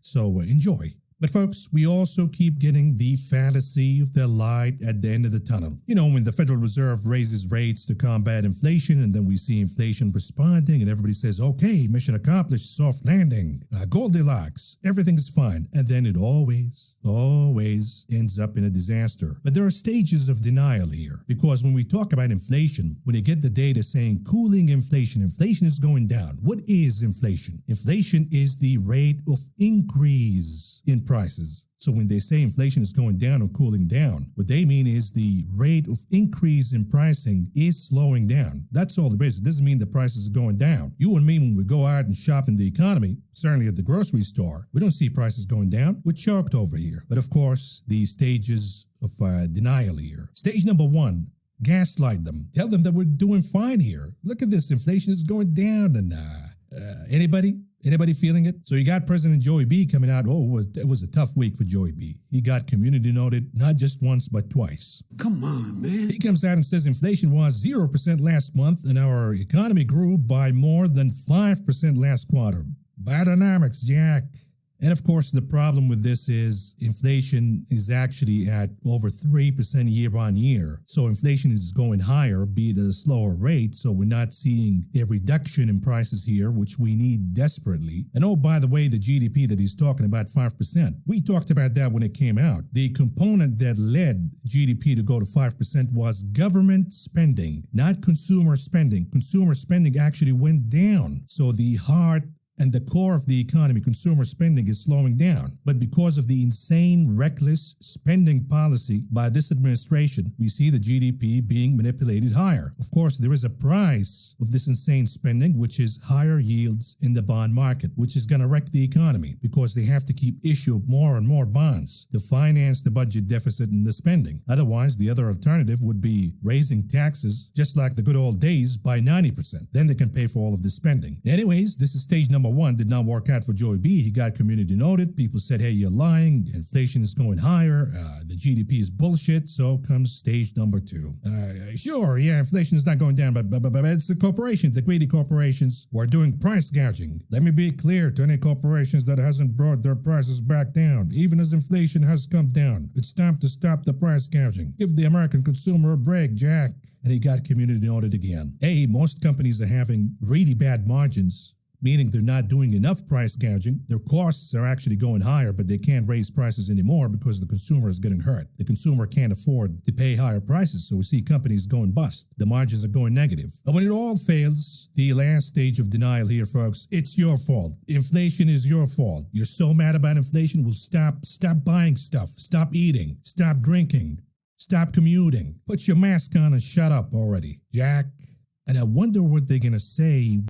So enjoy. But folks, we also keep getting the fantasy of the light at the end of the tunnel. You know, when the Federal Reserve raises rates to combat inflation, and then we see inflation responding, and everybody says, okay, mission accomplished, soft landing, Goldilocks, everything is fine. And then it always ends up in a disaster. But there are stages of denial here, because when we talk about inflation, when you get the data saying cooling inflation is going down. What is inflation? Inflation is the rate of increase in prices. So when they say inflation is going down or cooling down, what they mean is the rate of increase in pricing is slowing down. That's all there is. It doesn't mean the prices are going down. You and me, when we go out and shop in the economy, certainly at the grocery store, we don't see prices going down. We're choked over here. But of course, the stages of denial here. Stage number one, gaslight them. Tell them that we're doing fine here. Look at this, inflation is going down. And Anybody feeling it? So you got President Joey B coming out. It was a tough week for Joey B. He got community noted not just once, but twice. Come on, man. He comes out and says inflation was 0% last month and our economy grew by more than 5% last quarter. Bidenomics, Jack. And of course, the problem with this is inflation is actually at over 3% year on year. So inflation is going higher, be it at a slower rate. So we're not seeing a reduction in prices here, which we need desperately. And oh, by the way, the GDP that he's talking about, 5%. We talked about that when it came out. The component that led GDP to go to 5% was government spending, not consumer spending. Consumer spending actually went down. So the heart and the core of the economy, consumer spending, is slowing down. But because of the insane, reckless spending policy by this administration, we see the GDP being manipulated higher. Of course, there is a price of this insane spending, which is higher yields in the bond market, which is going to wreck the economy because they have to keep issuing more and more bonds to finance the budget deficit and the spending. Otherwise, the other alternative would be raising taxes, just like the good old days, by 90%. Then they can pay for all of this spending. Anyways, this is stage number one. Did not work out for Joey B. He got community noted. People said, hey, you're lying. Inflation is going higher. The GDP is bullshit. So comes stage number two. Sure, yeah, inflation is not going down, but it's the corporations, the greedy corporations who are doing price gouging. Let me be clear to any corporations that hasn't brought their prices back down, even as inflation has come down. It's time to stop the price gouging. Give the American consumer a break, Jack. And he got community noted again. Hey, most companies are having really bad margins, meaning they're not doing enough price gouging. Their costs are actually going higher, but they can't raise prices anymore because the consumer is getting hurt. The consumer can't afford to pay higher prices, so we see companies going bust. The margins are going negative. But when it all fails, the last stage of denial here, folks, it's your fault. Inflation is your fault. You're so mad about inflation, well, stop buying stuff. Stop eating. Stop drinking. Stop commuting. Put your mask on and shut up already, Jack. And I wonder what they're going to say